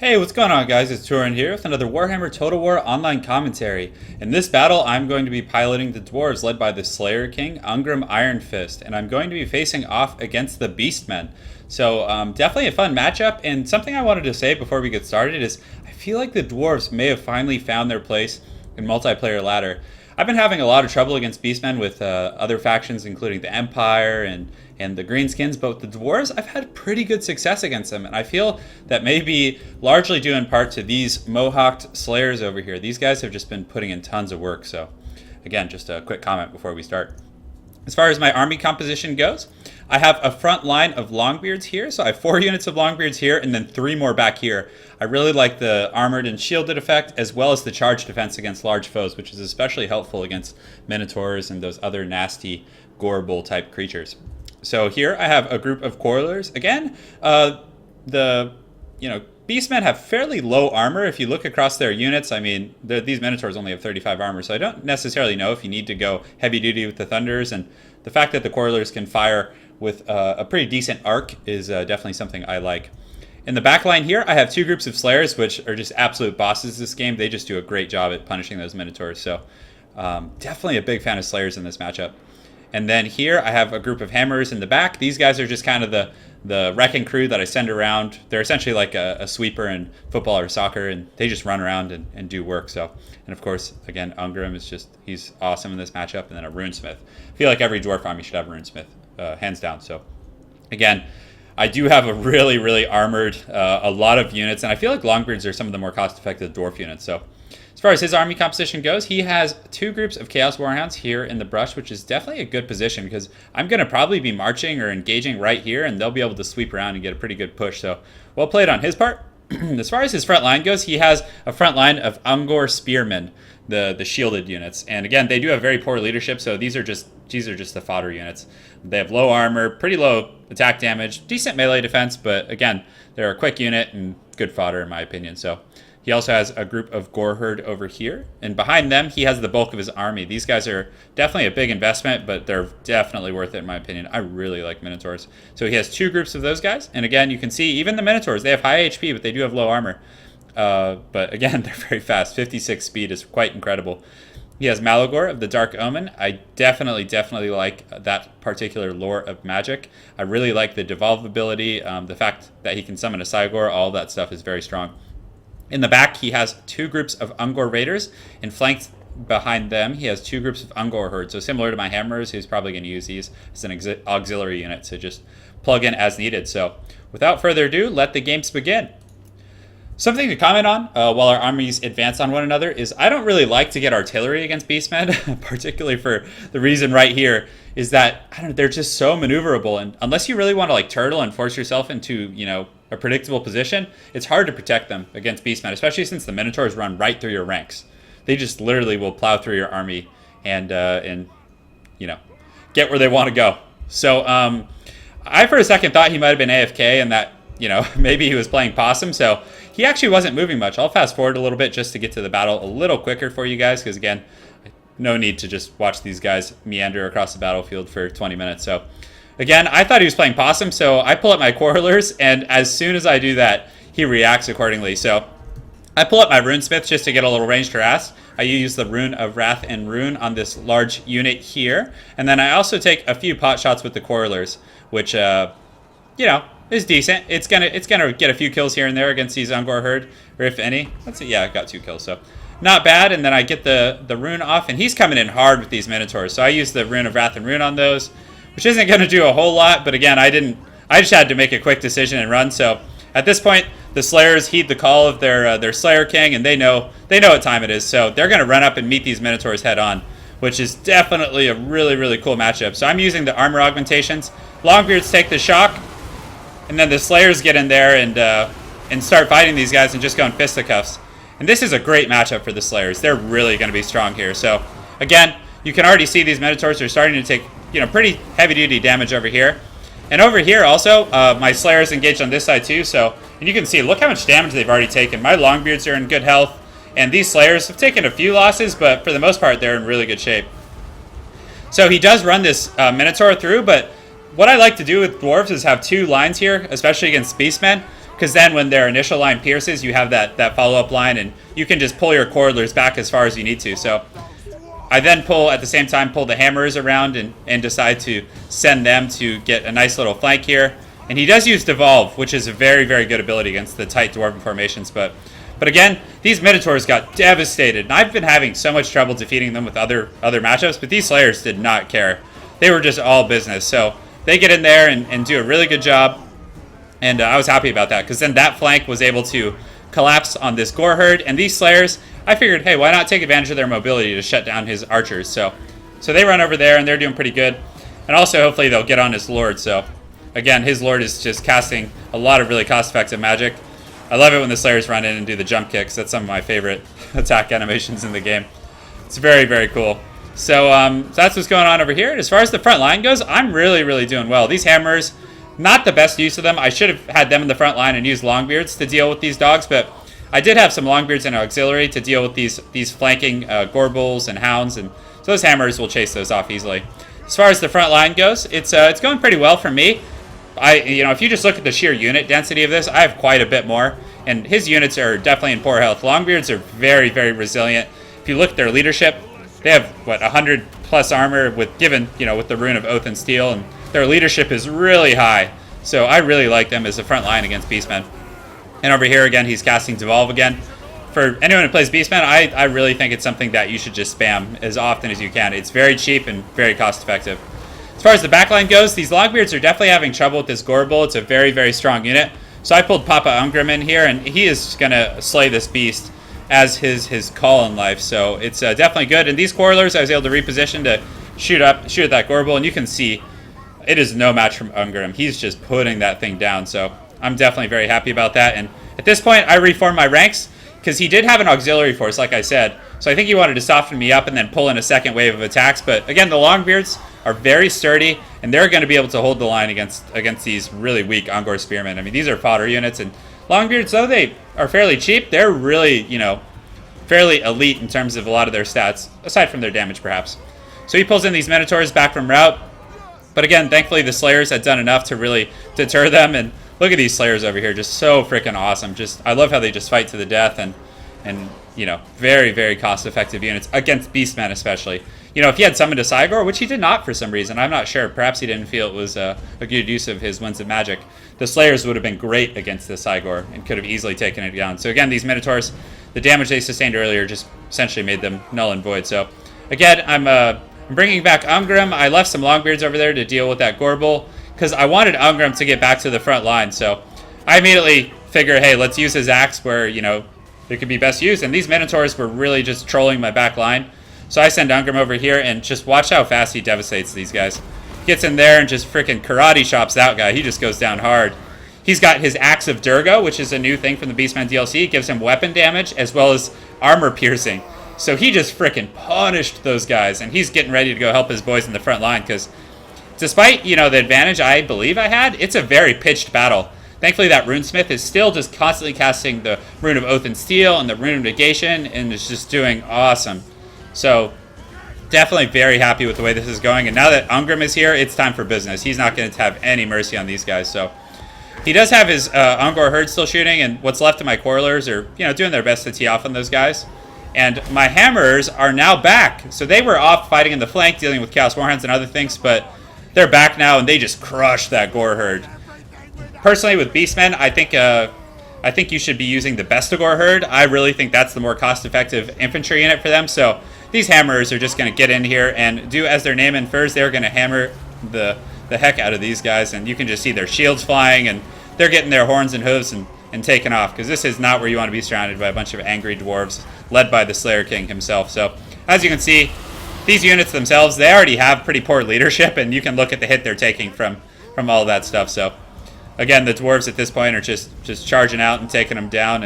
Hey, what's going on, guys? It's Turin here with another Warhammer Total War online commentary. In this battle, I'm going to be piloting the Dwarves led by the Slayer King, Ungrim Iron Fist, and I'm going to be facing off against the Beastmen. So definitely a fun matchup, and something I wanted to say before we get started is I feel like the Dwarves may have finally found their place in multiplayer ladder. I've been having a lot of trouble against Beastmen with other factions, including the Empire and the Greenskins, but with the Dwarves, I've had pretty good success against them, and I feel that may be largely due in part to these Mohawked Slayers over here. These guys have just been putting in tons of work, so again, just a quick comment before we start. As far as my army composition goes, I have a front line of Longbeards here, so I have 4 units of Longbeards here and then 3 more back here. I really like the armored and shielded effect as well as the charge defense against large foes, which is especially helpful against Minotaurs and those other nasty Gorebull type creatures. So here I have a group of Coilers. Again, Beastmen have fairly low armor. If you look across their units, I mean, these Minotaurs only have 35 armor, so I don't necessarily know if you need to go heavy duty with the Thunders, and the fact that the Coilers can fire with a pretty decent arc is definitely something I like. In the back line here, I have 2 groups of Slayers, which are just absolute bosses this game. They just do a great job at punishing those Minotaurs, so definitely a big fan of Slayers in this matchup. And then here I have a group of Hammers in the back. These guys are just kind of the wrecking crew that I send around. They're essentially like a sweeper in football or soccer, and they just run around and do work. So, and of course, again, Ungrim is just, he's awesome in this matchup. And then a Runesmith. I feel like every Dwarf army should have a Runesmith, hands down. So, again, I do have a really armored, a lot of units, and I feel like Longbeards are some of the more cost-effective Dwarf units. So, as far as his army composition goes, he has 2 groups of Chaos Warhounds here in the brush, which is definitely a good position because I'm going to probably be marching or engaging right here, and they'll be able to sweep around and get a pretty good push. So, well played on his part. As far as his front line goes, he has a front line of Ungor Spearmen, the shielded units. And again, they do have very poor leadership, so these are just the fodder units. They have low armor, pretty low attack damage, decent melee defense, but again, they're a quick unit and good fodder in my opinion. So he also has a group of Goreherd over here, and behind them, he has the bulk of his army. These guys are definitely a big investment, but they're definitely worth it in my opinion. I really like Minotaurs. So he has 2 groups of those guys, and again, you can see even the Minotaurs, they have high HP, but they do have low armor. But again, they're very fast. 56 speed is quite incredible. He has Malagor of the Dark Omen. I definitely like that particular lore of magic. I really like the Devolve ability, the fact that he can summon a Cygor, all that stuff is very strong. In the back, he has 2 groups of Ungor Raiders, and flanked behind them, he has 2 groups of Ungor Herd. So similar to my Hammers, he's probably going to use these as an auxiliary unit to just plug in as needed. So without further ado, let the games begin. Something to comment on while our armies advance on one another is I don't really like to get artillery against Beastmen, particularly for the reason right here is that they're just so maneuverable, and unless you really want to like turtle and force yourself into, a predictable position, it's hard to protect them against Beastmen, especially since the Minotaurs run right through your ranks. They just literally will plow through your army and get where they want to go. So I for a second thought he might have been AFK and that, maybe he was playing possum, so he actually wasn't moving much. I'll fast forward a little bit just to get to the battle a little quicker for you guys, because again, no need to just watch these guys meander across the battlefield for 20 minutes. So again, I thought he was playing possum, so I pull up my Quarrelers, and as soon as I do that, he reacts accordingly. So I pull up my Runesmith just to get a little ranged harass. I use the Rune of Wrath and Rune on this large unit here, and then I also take a few pot shots with the Quarrelers, which, is decent. It's gonna get a few kills here and there against these Ungor Herd, or if any. Let's see, yeah, I got 2 kills, so not bad. And then I get the Rune off, and he's coming in hard with these Minotaurs, so I use the Rune of Wrath and Rune on those, which isn't going to do a whole lot, but again, I just had to make a quick decision and run. So at this point, the Slayers heed the call of their Slayer King, and they know what time it is. So they're going to run up and meet these Minotaurs head on, which is definitely a really cool matchup. So I'm using the armor augmentations. Longbeards take the shock, and then the Slayers get in there and start fighting these guys and just go in fisticuffs. And this is a great matchup for the Slayers. They're really going to be strong here. So again, you can already see these Minotaurs are starting to take pretty heavy-duty damage over here. And over here also, my Slayers engaged on this side too, and you can see, look how much damage they've already taken. My Longbeards are in good health, and these Slayers have taken a few losses, but for the most part, they're in really good shape. So he does run this Minotaur through, but what I like to do with Dwarves is have 2 lines here, especially against Beastmen, because then when their initial line pierces, you have that follow-up line, and you can just pull your cordlers back as far as you need to. So I then at the same time, pull the hammers around and decide to send them to get a nice little flank here. And he does use Devolve, which is a very, very good ability against the tight Dwarven formations. But again, these Minotaurs got devastated. And I've been having so much trouble defeating them with other matchups, but these Slayers did not care. They were just all business. So they get in there and do a really good job. And I was happy about that, because then that flank was able to collapse on this Gore Herd. And these Slayers, I figured, hey, why not take advantage of their mobility to shut down his archers? So they run over there, and they're doing pretty good. And also, hopefully, they'll get on his Lord. So again, his Lord is just casting a lot of really cost-effective magic. I love it when the Slayers run in and do the jump kicks. That's some of my favorite attack animations in the game. It's very, very cool. So that's what's going on over here. And as far as the front line goes, I'm really, really doing well. These hammers, not the best use of them. I should have had them in the front line and used Longbeards to deal with these dogs, but I did have some Longbeards in auxiliary to deal with these flanking Gorbals and Hounds, and so those hammers will chase those off easily. As far as the front line goes, it's going pretty well for me. If you just look at the sheer unit density of this, I have quite a bit more, and his units are definitely in poor health. Longbeards are very, very resilient. If you look at their leadership, they have 100 plus armor with the rune of Oath and Steel, and their leadership is really high. So I really like them as a front line against Beastmen. And over here again, he's casting Devolve again. For anyone who plays Beastmen, I really think it's something that you should just spam as often as you can. It's very cheap and very cost effective. As far as the backline goes, these Longbeards are definitely having trouble with this Gorbel. It's a very, very strong unit. So I pulled Papa Ungrim in here, and he is going to slay this beast as his call in life. So it's definitely good. And these Quarrelers, I was able to reposition to shoot at that Gorbel, and you can see it is no match from Ungrim. He's just putting that thing down. So I'm definitely very happy about that. And at this point, I reformed my ranks because he did have an auxiliary force, like I said. So I think he wanted to soften me up and then pull in a second wave of attacks. But again, the Longbeards are very sturdy, and they're going to be able to hold the line against these really weak Ungor Spearmen. I mean, these are fodder units, and Longbeards, though they are fairly cheap, they're really, fairly elite in terms of a lot of their stats, aside from their damage, perhaps. So he pulls in these Minotaurs back from route. But again, thankfully, the Slayers had done enough to really deter them. And look at these Slayers over here, just so freaking awesome. I love how they just fight to the death, and very, very cost-effective units against Beastmen, especially. If he had summoned a Cygor, which he did not for some reason, I'm not sure. Perhaps he didn't feel it was a good use of his Winds of Magic. The Slayers would have been great against the Cygor and could have easily taken it down. So again, these Minotaurs, the damage they sustained earlier just essentially made them null and void. So again, I'm bringing back Ungrim. I left some Longbeards over there to deal with that Gorbel because I wanted Ungrim to get back to the front line. So I immediately figured, hey, let's use his axe where, it could be best used. And these Minotaurs were really just trolling my back line. So I send Ungrim over here, and just watch how fast he devastates these guys. Gets in there and just freaking karate chops that guy. He just goes down hard. He's got his Axe of Durga, which is a new thing from the Beastmen DLC. It gives him weapon damage as well as armor piercing. So he just freaking punished those guys, and he's getting ready to go help his boys in the front line because despite, the advantage I believe I had, it's a very pitched battle. Thankfully, that Runesmith is still just constantly casting the Rune of Oath and Steel and the Rune of Negation, and is just doing awesome. So definitely very happy with the way this is going. And now that Ungrim is here, it's time for business. He's not going to have any mercy on these guys. So he does have his Ungor herd still shooting, and what's left of my Quarrelers are doing their best to tee off on those guys. And my Hammers are now back. So they were off fighting in the flank, dealing with Chaos Warhounds and other things, but they're back now, and they just crushed that Gore herd. Personally, with Beastmen, I think you should be using the Bestigor herd. I really think that's the more cost-effective infantry unit for them. So these Hammers are just going to get in here and do as their name infers. They're going to hammer the heck out of these guys, and you can just see their shields flying, and they're getting their horns and hooves and taking off, because this is not where you want to be surrounded by a bunch of angry dwarves led by the Slayer King himself. So as you can see, these units themselves, they already have pretty poor leadership, and you can look at the hit they're taking from all of that stuff. So again, the dwarves at this point are just charging out and taking them down,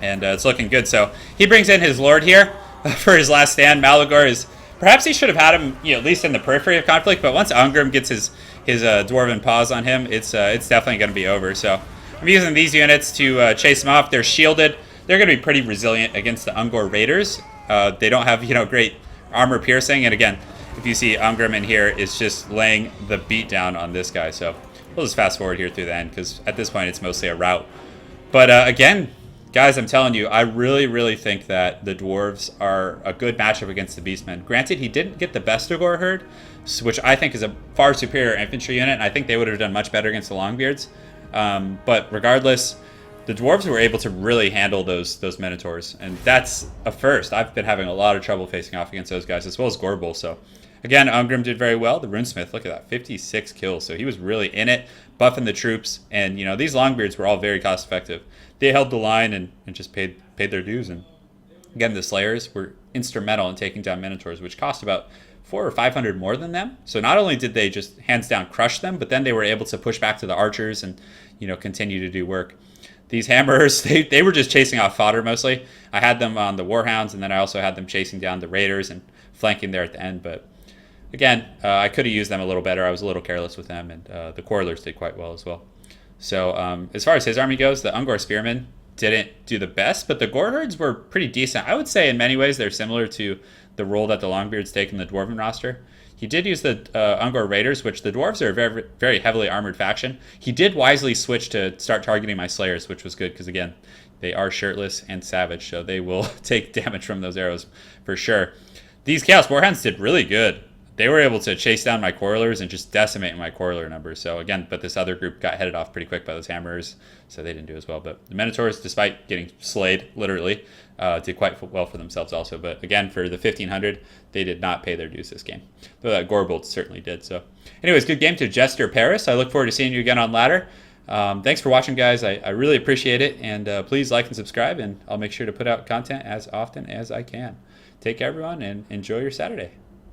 and it's looking good. So he brings in his lord here for his last stand. Malagor is, perhaps he should have had him at least in the periphery of conflict, but once Ungrim gets his dwarven paws on him, it's definitely going to be over. So I'm using these units to chase them off. They're shielded. They're going to be pretty resilient against the Ungor Raiders. They don't have great armor piercing, and again, if you see Ungrim in here, is just laying the beat down on this guy. So we'll just fast forward here through the end because at this point it's mostly a rout. But again, guys, I'm telling you, I really think that the Dwarves are a good matchup against the Beastmen. Granted, he didn't get the best of Gore Herd, which I think is a far superior infantry unit, and I think they would have done much better against the Longbeards. But regardless, the Dwarves were able to really handle those Minotaurs, and that's a first. I've been having a lot of trouble facing off against those guys, as well as Gorbel. So again, Ungrim did very well. The Runesmith, look at that, 56 kills. So he was really in it, buffing the troops, and these Longbeards were all very cost effective. They held the line and just paid their dues. And again, the Slayers were instrumental in taking down Minotaurs, which cost about 400 or 500 more than them. So not only did they just hands down crush them, but then they were able to push back to the archers and continue to do work. These hammerers, they were just chasing off fodder mostly. I had them on the Warhounds, and then I also had them chasing down the Raiders and flanking there at the end. But again, I could have used them a little better. I was a little careless with them, and the Quarrelers did quite well as well. So as far as his army goes, the Ungor Spearmen didn't do the best, but the Gore Herds were pretty decent. I would say in many ways they're similar to the role that the Longbeards take in the Dwarven roster. He did use the Ungor Raiders, which the Dwarves are a very, very heavily armored faction. He did wisely switch to start targeting my Slayers, which was good because, again, they are shirtless and savage, so they will take damage from those arrows for sure. These Chaos Warhounds did really good. They were able to chase down my Quarrelers and just decimate my Quarreler numbers. So again, but this other group got headed off pretty quick by those Hammerers, so they didn't do as well. But the Minotaurs, despite getting slayed, literally, did quite well for themselves also. But again, for the 1500, they did not pay their dues this game. Though that Gorbolt certainly did. So anyways, good game to Jester Paris. I look forward to seeing you again on Ladder. Thanks for watching, guys. I really appreciate it. And please like and subscribe, and I'll make sure to put out content as often as I can. Take care, everyone, and enjoy your Saturday.